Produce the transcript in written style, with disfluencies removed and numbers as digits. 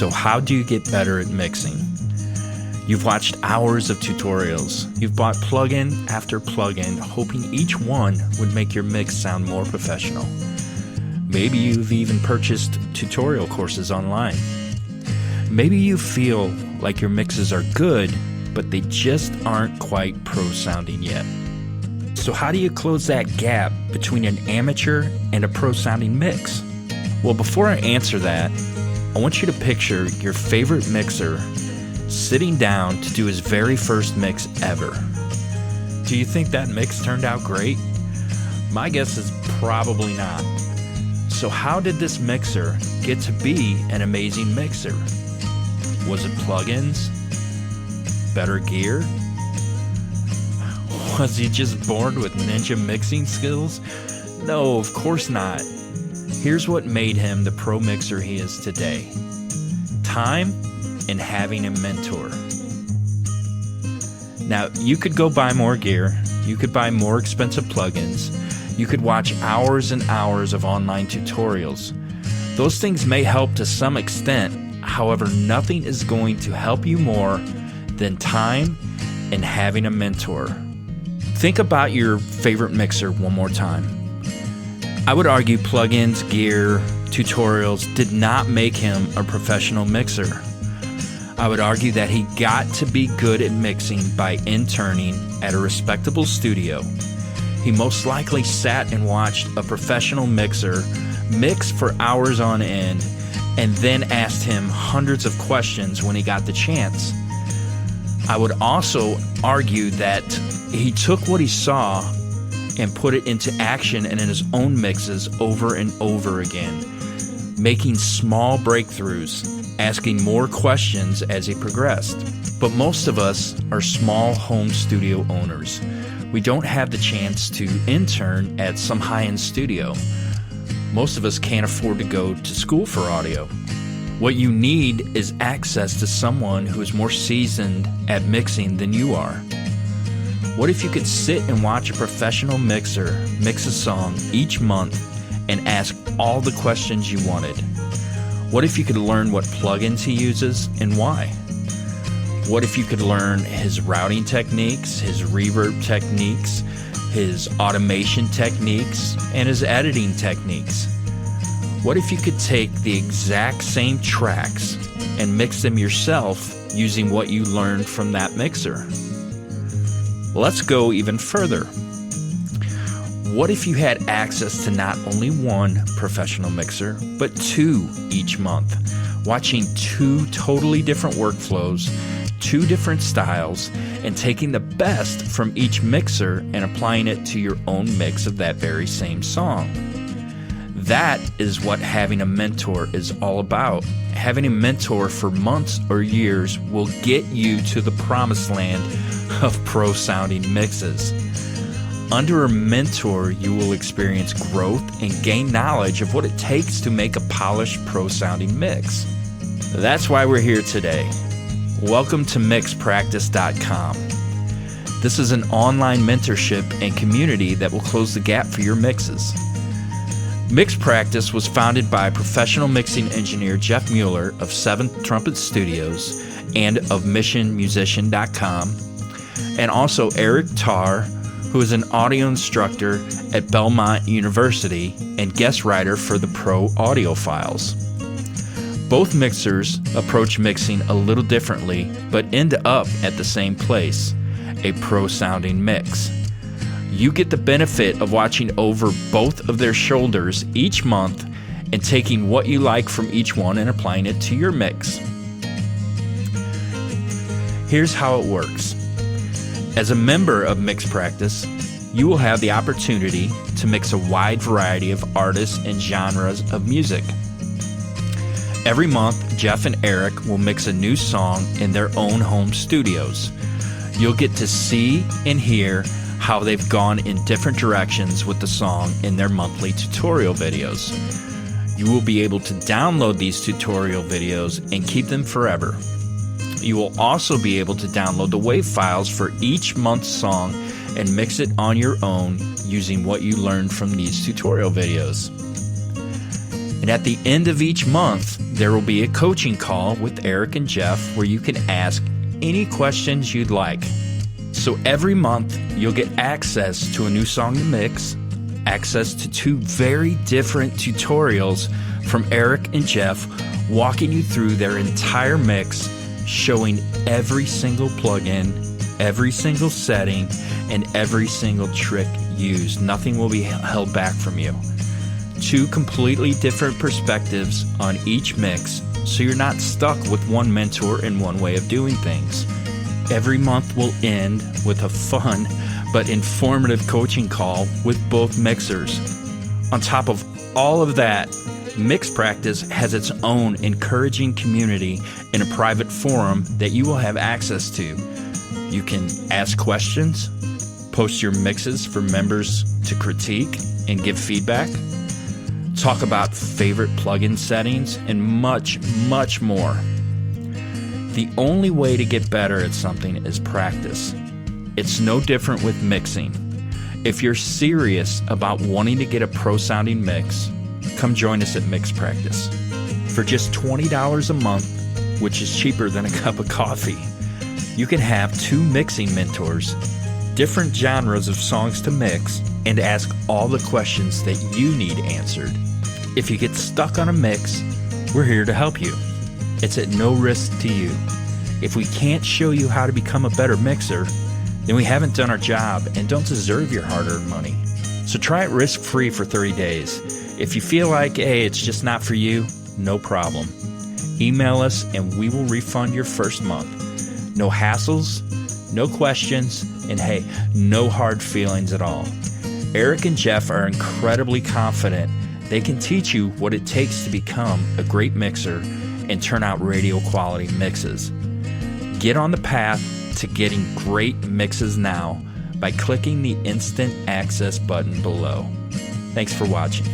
So how do you get better at mixing? You've watched hours of tutorials. You've bought plugin after plugin, hoping each one would make your mix sound more professional. Maybe you've even purchased tutorial courses online. Maybe you feel like your mixes are good, but they just aren't quite pro-sounding yet. So how do you close that gap between an amateur and a pro-sounding mix? Well, before I answer that, I want you to picture your favorite mixer sitting down to do his very first mix ever. Do you think that mix turned out great? My guess is probably not. So how did this mixer get to be an amazing mixer? Was it plugins? Better gear? Was he just born with ninja mixing skills? No, of course not. Here's what made him the pro mixer he is today. Time and having a mentor. Now, you could go buy more gear, you could buy more expensive plugins, you could watch hours and hours of online tutorials. Those things may help to some extent, however, nothing is going to help you more than time and having a mentor. Think about your favorite mixer one more time. I would argue plugins, gear, tutorials did not make him a professional mixer. I would argue that he got to be good at mixing by interning at a respectable studio. He most likely sat and watched a professional mixer mix for hours on end and then asked him hundreds of questions when he got the chance. I would also argue that he took what he saw and put it into action and in his own mixes over and over again, making small breakthroughs, asking more questions as he progressed. But most of us are small home studio owners. We don't have the chance to intern at some high-end studio. Most of us can't afford to go to school for audio. What you need is access to someone who is more seasoned at mixing than you are. What if you could sit and watch a professional mixer mix a song each month and ask all the questions you wanted? What if you could learn what plugins he uses and why? What if you could learn his routing techniques, his reverb techniques, his automation techniques, and his editing techniques? What if you could take the exact same tracks and mix them yourself using what you learned from that mixer? Let's go even further. What if you had access to not only one professional mixer, but two each month, watching two totally different workflows, two different styles, and taking the best from each mixer and applying it to your own mix of that very same song? That is what having a mentor is all about. Having a mentor for months or years will get you to the promised land of pro-sounding mixes. Under a mentor, you will experience growth and gain knowledge of what it takes to make a polished pro-sounding mix. That's why we're here today. Welcome to mixpractice.com. This is an online mentorship and community that will close the gap for your mixes. Mix Practice was founded by professional mixing engineer Jeff Mueller of Seventh Trumpet Studios and of missionmusician.com, and also Eric Tarr, who is an audio instructor at Belmont University and guest writer for the Pro Audiophiles. Both mixers approach mixing a little differently, but end up at the same place, a pro-sounding mix. You get the benefit of watching over both of their shoulders each month and taking what you like from each one and applying it to your mix. Here's how it works. As a member of Mix Practice, you will have the opportunity to mix a wide variety of artists and genres of music. Every month, Jeff and Eric will mix a new song in their own home studios. You'll get to see and hear how they've gone in different directions with the song in their monthly tutorial videos. You will be able to download these tutorial videos and keep them forever. You will also be able to download the WAV files for each month's song and mix it on your own using what you learned from these tutorial videos. And at the end of each month, there will be a coaching call with Eric and Jeff where you can ask any questions you'd like. So every month, you'll get access to a new song to mix, access to 2 very different tutorials from Eric and Jeff walking you through their entire mix, showing every single plugin, every single setting, and every single trick used. Nothing will be held back from you. 2 completely different perspectives on each mix, so you're not stuck with one mentor and one way of doing things. Every month will end with a fun but informative coaching call with both mixers. On top of all of that, Mix Practice has its own encouraging community in a private forum that you will have access to. You can ask questions, post your mixes for members to critique and give feedback, talk about favorite plugin settings, and much, much more. The only way to get better at something is practice. It's no different with mixing. If you're serious about wanting to get a pro-sounding mix, come join us at Mix Practice. For just $20 a month, which is cheaper than a cup of coffee, you can have 2 mixing mentors, different genres of songs to mix, and ask all the questions that you need answered. If you get stuck on a mix, we're here to help you. It's at no risk to you. If we can't show you how to become a better mixer, then we haven't done our job and don't deserve your hard-earned money. So try it risk-free for 30 days. If you feel like, hey, it's just not for you, no problem. Email us and we will refund your first month. No hassles, no questions, and hey, no hard feelings at all. Eric and Jeff are incredibly confident they can teach you what it takes to become a great mixer and turn out radio quality mixes. Get on the path to getting great mixes now by clicking the instant access button below. Thanks for watching.